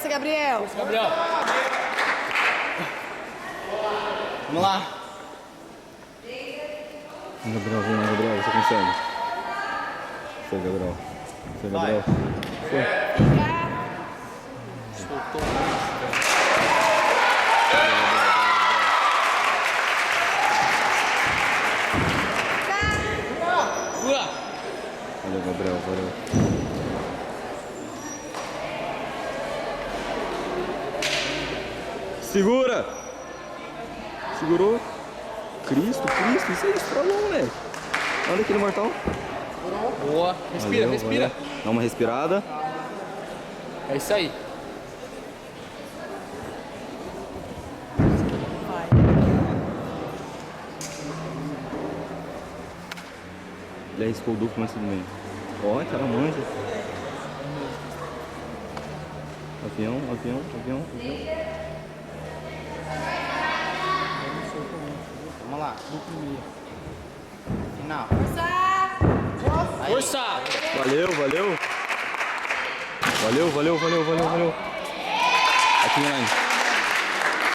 Força, Gabriel. Força, Gabriel. Vamos lá. Gabriel, vem lá, Gabriel, você consegue. Foi, Gabriel. Foi, Gabriel. Foi. Soltou. Valeu, Gabriel, valeu. Segura! Segurou. Cristo, isso aí, estralou, moleque. Olha aquele mortal. Boa. Respira, Valeu, respira. valeu. Dá uma respirada. É isso aí. Ele arriscou o duplo, mas tudo bem. Ó, cara, manja. Avião. Vamos lá. Final. Força! Força! Valeu. Aqui, Elaine.